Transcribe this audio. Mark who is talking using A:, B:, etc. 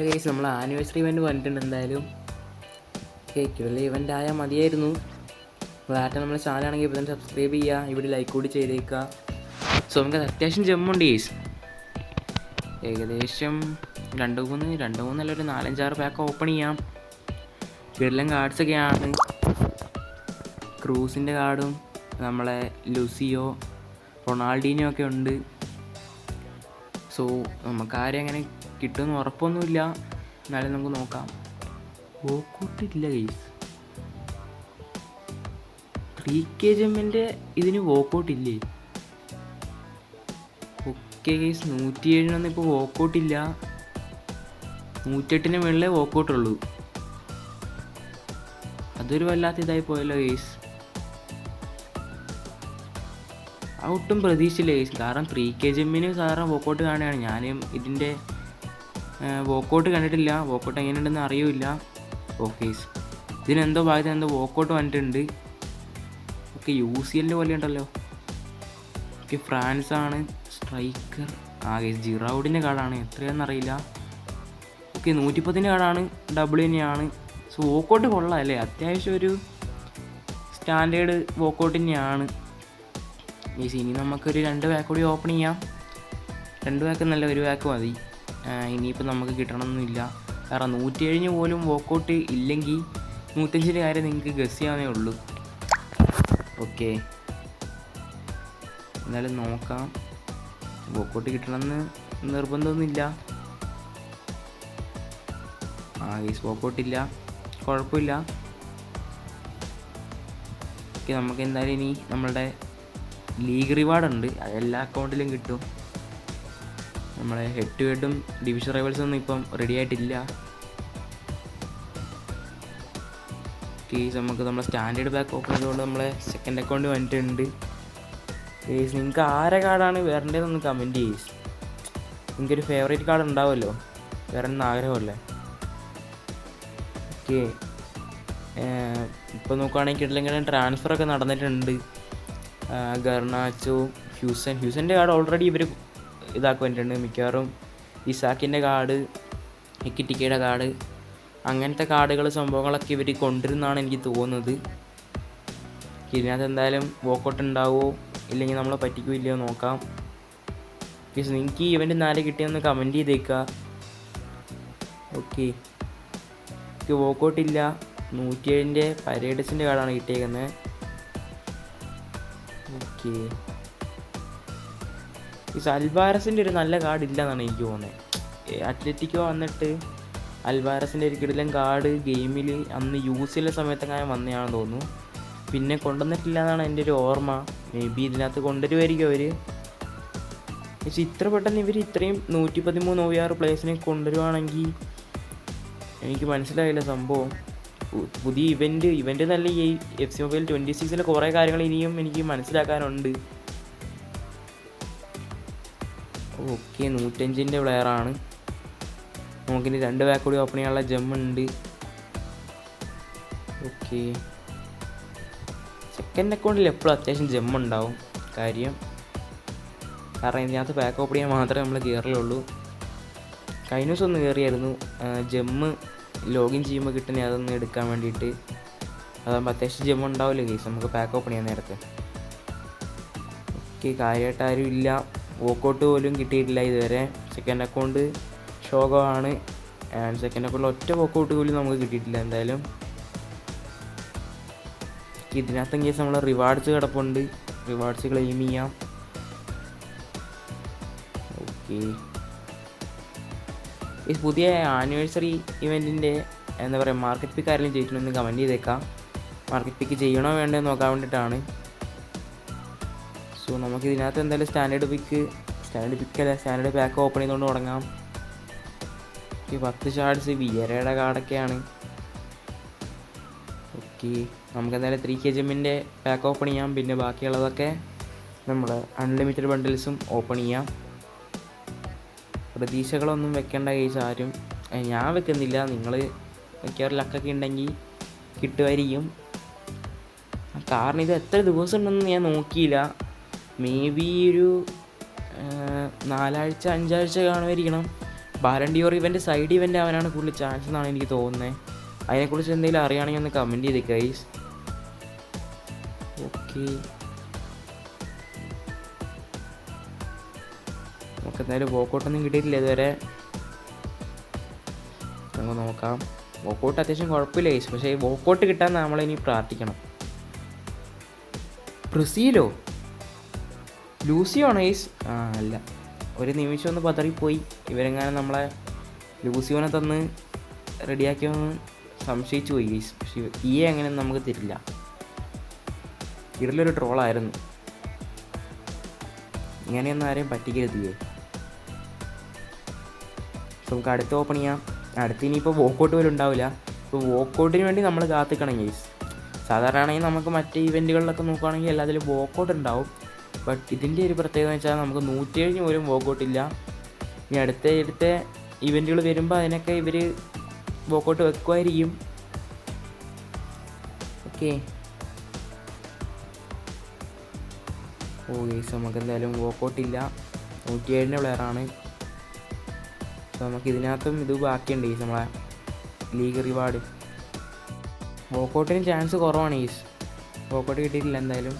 A: Guys നമ്മൾ anniversary event വന്നിട്ടുണ്ട് എന്തായാലും. കേക്കുള്ള ഇവൻ്റ് ആയാൽ മതിയായിരുന്നു. ആയിട്ട് നമ്മുടെ ചാനലാണെങ്കിൽ ഇപ്പോൾ തന്നെ സബ്സ്ക്രൈബ് ചെയ്യുക, ഇവിടെ ലൈക്ക് കൂടി ചെയ്തേക്കുക. സോ നമുക്ക് അത്യാവശ്യം ജമ്മുണ്ട് ഗൈസ്. ഏകദേശം രണ്ട് മൂന്നല്ല ഒരു 4-5-6 പാക്ക് ഓപ്പൺ ചെയ്യാം. ഇവിടെല്ലാം കാർഡ്സൊക്കെയാണ്. ക്രൂസിൻ്റെ കാർഡും നമ്മളെ ലുസിയോ, റൊണാൾഡീനോ ഒക്കെ ഉണ്ട്. സോ നമുക്കാരും അങ്ങനെ കിട്ടുമെന്ന് ഉറപ്പൊന്നുമില്ല, എന്നാലും നമുക്ക് നോക്കാം. വോക്കൗട്ടില്ല ഗൈസ്. 3K ജമ്മിൻ്റെ ഇതിന് വോക്കൗട്ടില്ലേ? ഓക്കെ ഗൈസ്, 107 ഇപ്പോൾ വോക്കൗട്ടില്ല. 108 മുകളിലേ വോക്കൗട്ടുള്ളൂ. അതൊരു വല്ലാത്ത ഇതായി പോയല്ലോ ഗൈസ്. ഒട്ടും പ്രതീക്ഷിച്ചില്ല ഗൈസ്. കാരണം 3K ജമ്മിന് സാധാരണ വോക്കൗട്ട് കാണുകയാണ്. ഞാനും ഇതിൻ്റെ വോക്കൗട്ട് കണ്ടിട്ടില്ല, വോക്കൗട്ട് എങ്ങനെയുണ്ടെന്ന് അറിയില്ല. ഓക്കെ ഗൈസ്, ഇതിനെന്തോ ഭാഗത്ത് എന്തോ വോക്കൗട്ട് വന്നിട്ടുണ്ട്. ഓക്കെ, UCL പോലെ ഉണ്ടല്ലോ. ഓക്കെ, ഫ്രാൻസാണ് സ്ട്രൈക്കർ. ഗൈസ് ജിറൗഡിൻ്റെ കാർഡാണ്, എത്രയാണെന്ന് അറിയില്ല. ഓക്കെ, 110 കാർഡാണ്, ഡബിൾ തന്നെയാണ്. സോ വോക്കൗട്ട് കൊള്ളാം അല്ലേ, അത്യാവശ്യം ഒരു സ്റ്റാൻഡേർഡ് വോക്കൗട്ട് തന്നെയാണ്. ഗൈസ് ഇനി നമുക്കൊരു 2 പാക്ക് കൂടി ഓപ്പൺ ചെയ്യാം. 2 പാക്ക് നല്ല, 1 പാക്ക് മതി. ഇനിയിപ്പോൾ നമുക്ക് കിട്ടണമെന്നില്ല. കാരണം 107 പോലും വോക്കൗട്ട് ഇല്ലെങ്കിൽ 105 കാര്യം നിങ്ങൾക്ക് ഗസ് ചെയ്യാവുന്നേ ഉള്ളൂ. ഓക്കെ, എന്നാലും നോക്കാം. വോക്കൗട്ട് കിട്ടണമെന്ന് നിർബന്ധമൊന്നുമില്ല. ഗൈസ് വോക്കൗട്ടില്ല, കുഴപ്പമില്ല. ഓക്കെ, നമുക്ക് എന്തായാലും ഇനി നമ്മളുടെ ലീഗ് റിവാർഡുണ്ട്, അതെല്ലാ അക്കൗണ്ടിലും കിട്ടും. നമ്മളെ ഹെഡ് ടു ഹെഡും ഡിവിഷൻ റൈവൽസൊന്നും ഇപ്പം റെഡി ആയിട്ടില്ല. കേസ് നമുക്ക് നമ്മളെ സ്റ്റാൻഡേർഡ് ബാക്ക് ഓപ്പൺ ചെയ്തുകൊണ്ട് നമ്മളെ സെക്കൻഡ് അക്കൗണ്ട് വന്നിട്ടുണ്ട്. കേസ് നിങ്ങൾക്ക് ആരെ കാർഡാണ് വരേണ്ടതെന്നൊന്ന് കമൻറ്റ് ചെയ്യും. നിങ്ങൾക്കൊരു ഫേവറേറ്റ് കാർഡ് ഉണ്ടാവുമല്ലോ, വരണമെന്ന് ആഗ്രഹമല്ലേ. ഓക്കെ, ഇപ്പോൾ നോക്കുകയാണെങ്കിൽ കിട്ടില്ലെങ്കിൽ ട്രാൻസ്ഫറൊക്കെ നടന്നിട്ടുണ്ട്. ഗർണാച്ചോ, ഹ്യൂസൻ്റെ കാർഡ് ഓൾറെഡി ഇവർ ഇതാക്കി വന്നിട്ടുണ്ട്. മിക്കവാറും ഇസാക്കിൻ്റെ കാർഡ്, എക്കിറ്റിക്കയുടെ കാർഡ്, അങ്ങനത്തെ കാർഡുകൾ സംഭവങ്ങളൊക്കെ ഇവർ കൊണ്ടുവരുന്നതാണ് എനിക്ക് തോന്നുന്നത്. ഇതിനകത്ത് എന്തായാലും വോക്കൗട്ട് ഉണ്ടാവുമോ ഇല്ലെങ്കിൽ നമ്മളെ പറ്റിക്കില്ലയോ നോക്കാം. പ്ലീസ് നിങ്ങൾക്ക് ഈ ഇവൻ്റ് 4 കിട്ടിയെന്ന് കമൻറ്റ് ചെയ്തേക്കുക. ഓക്കെ, എനിക്ക് വോക്കൗട്ട് ഇല്ല. 107 പരേഡസിൻ്റെ കാർഡാണ് കിട്ടിയേക്കുന്നത്. ഓക്കെ, ഈ അൽവാരസിൻ്റെ ഒരു നല്ല കാർഡ് ഇല്ലയെന്നാണ് എനിക്ക് തോന്നുന്നത്. അത്ലറ്റിക്കോ വന്നിട്ട് അൽവാരസിൻ്റെ ഒരു കിടിലൻ കാർഡ് ഗെയിമിൽ അന്ന് യൂസ് ചെയ്യുന്ന സമയത്തെങ്ങനെ വന്നതാണെന്ന് തോന്നുന്നു. പിന്നെ കൊണ്ടുവന്നിട്ടില്ല എന്നാണ് എൻ്റെ ഒരു ഓർമ്മ. മേ ബി ഇതിനകത്ത് കൊണ്ടുവരുമായിരിക്കും അവർ. പക്ഷേ ഇത്ര പെട്ടെന്ന് ഇവർ ഇത്രയും 113 OVR പ്ലേയേഴ്സിനെ കൊണ്ടുവരുവാണെങ്കിൽ എനിക്ക് മനസ്സിലായില്ല സംഭവം. പുതിയ ഇവൻ്റ് നല്ല ഈ FC Mobile 26 കുറേ കാര്യങ്ങൾ ഇനിയും എനിക്ക് മനസ്സിലാക്കാനുണ്ട്. ഓക്കെ, 105 പ്ലെയറാണ്. നമുക്കിനി 2 പാക്ക് കൂടി ഓപ്പൺ ചെയ്യാനുള്ള ജമ്മുണ്ട്. ഓക്കെ, സെക്കൻഡ് അക്കൗണ്ടിൽ എപ്പോഴും അത്യാവശ്യം ജമ്മുണ്ടാവും. കാരണം ഇതിനകത്ത് പാക്ക് ഓപ്പൺ ചെയ്യാൻ മാത്രമേ നമ്മൾ കയറിയുള്ളൂ. കഴിഞ്ഞ ദിവസം ഒന്ന് കയറിയായിരുന്നു, ജമ്മ് ലോഗിൻ ചെയ്യുമ്പോൾ കിട്ടുന്ന അതൊന്ന് എടുക്കാൻ വേണ്ടിയിട്ട്. അതാകുമ്പോൾ അത്യാവശ്യം ജമ്മ് ഉണ്ടാവില്ല കേസ് നമുക്ക് പാക്ക് ഓപ്പൺ ചെയ്യാൻ നേരത്തെ. ഓക്കെ, കാര്യമായിട്ട് ആരും ഇല്ല. വോക്കൗട്ട് പോലും കിട്ടിയിട്ടില്ല ഇതുവരെ. Second account ശോകമാണ്. സെക്കൻഡ് അക്കൗണ്ടിൽ ഒറ്റ വോക്കൗട്ട് പോലും നമുക്ക് കിട്ടിയിട്ടില്ല. എന്തായാലും ഇതിനകത്തും കേസ് നമ്മൾ റിവാർഡ്സ് കിടപ്പുണ്ട്, റിവാർഡ്സ് ക്ലെയിം ചെയ്യാം. ഓക്കെ, ഈ പുതിയ ആനിവേഴ്സറി ഇവൻറ്റിൻ്റെ എന്താ പറയുക മാർക്കറ്റ് പിക്ക് ആരെങ്കിലും ചെയ്തിട്ടുണ്ടെന്ന് കമൻറ്റ് ചെയ്തേക്കാം. മാർക്കറ്റ് പിക്ക് ചെയ്യണോ വേണ്ടോ നോക്കാൻ വേണ്ടിയിട്ടാണ്. സോ നമുക്ക് ഇതിനകത്ത് എന്തായാലും സ്റ്റാൻഡേർഡ് പാക്ക് ഓപ്പൺ ചെയ്തുകൊണ്ട് തുടങ്ങാം. ഈ 10 ഷാർട്സ് വിയറയുടെ കാർഡൊക്കെയാണ്. ഓക്കെ, നമുക്ക് എന്തായാലും 3K ജമ്മിൻ്റെ പാക്ക് ഓപ്പൺ ചെയ്യാം. പിന്നെ ബാക്കിയുള്ളതൊക്കെ നമ്മൾ അൺലിമിറ്റഡ് ബണ്ടിൽസും ഓപ്പൺ ചെയ്യാം. പ്രതീക്ഷകളൊന്നും വെക്കേണ്ട കേസ് ആരും. ഞാൻ വെക്കുന്നില്ല, നിങ്ങൾ മിക്കവാറും ലക്കൊക്കെ ഉണ്ടെങ്കിൽ കിട്ടുമായിരിക്കും. കാരണം ഇത് എത്ര ദിവസം ഉണ്ടെന്ന് ഞാൻ നോക്കിയില്ല. മേ ബി ഒരു 4 ആഴ്ച 5 ആഴ്ച കാണുമായിരിക്കണം. ബാലൻഡിയോർ ഇവൻ്റ് സൈഡ് ഇവൻ്റ് അവനാണ് കൂടുതൽ ചാൻസ് എന്നാണ് എനിക്ക് തോന്നുന്നത്. അതിനെക്കുറിച്ച് എന്തെങ്കിലും അറിയുകയാണെങ്കിൽ ഒന്ന് കമൻറ്റ് ചെയ്ത് ഗൈസ്. ഓക്കെ, നമുക്ക് എന്തായാലും വോക്കൗട്ടൊന്നും കിട്ടിയിട്ടില്ല ഇതുവരെ. നമുക്ക് നോക്കാം. വോക്കൗട്ട് അത്യാവശ്യം കുഴപ്പമില്ല ഗൈസ്, പക്ഷേ വോക്കൗട്ട് കിട്ടാൻ നമ്മളിനി പ്രാർത്ഥിക്കണം. ബ്രസീലോ ലൂസിയോ ആണോ ഗൈസ്? അല്ല, ഒരു നിമിഷം ഒന്ന് പതറിപ്പോയി. ഇവരെങ്ങാനും നമ്മളെ ലൂസിയോനെ തന്ന് റെഡിയാക്കിയൊന്ന് സംശയിച്ചു പോയി ഗൈസ്. പക്ഷേ അങ്ങനെ നമുക്ക് തരില്ല. ഇതിലൊരു ട്രോളായിരുന്നു. ഇങ്ങനെയൊന്നും ആരെയും പറ്റിക്കരുത്. നമുക്ക് അടുത്ത് ഓപ്പൺ ചെയ്യാം. അടുത്ത് ഇനിയിപ്പോൾ വോക്കൗട്ട് പോലും ഉണ്ടാവില്ല. ഇപ്പോൾ വോക്കൗട്ടിന് വേണ്ടി നമ്മൾ കാത്തിക്കണം ഗൈസ്. സാധാരണ ആണെങ്കിൽ നമുക്ക് മറ്റ് ഇവൻറ്റുകളിലൊക്കെ നോക്കുകയാണെങ്കിൽ എല്ലാത്തിലും വോക്കൗട്ട് ഉണ്ടാവും. ബട്ട് ഇതിൻ്റെ ഒരു പ്രത്യേകത എന്ന് വെച്ചാൽ നമുക്ക് 107 പോലും വോക്കൗട്ടില്ല. ഇനി അടുത്ത ഇവൻറ്റുകൾ വരുമ്പോൾ അതിനൊക്കെ ഇവർ വോക്കൗട്ട് വെക്കുമായിരിക്കും. ഓക്കെ, ഗൈസ് നമുക്ക് എന്തായാലും വോക്കൗട്ടില്ല. 107 പ്ലെയറാണ്. സോ നമുക്ക് ഇതിനകത്തും ഇത് ബാക്കിയുണ്ട് ഗൈസ്, നമ്മളെ ലീഗ് റിവാർഡ്. വോക്കൗട്ടിന് ചാൻസ് കുറവാണ് ഗൈസ്. വോക്കൗട്ട് കിട്ടിയിട്ടില്ല എന്തായാലും.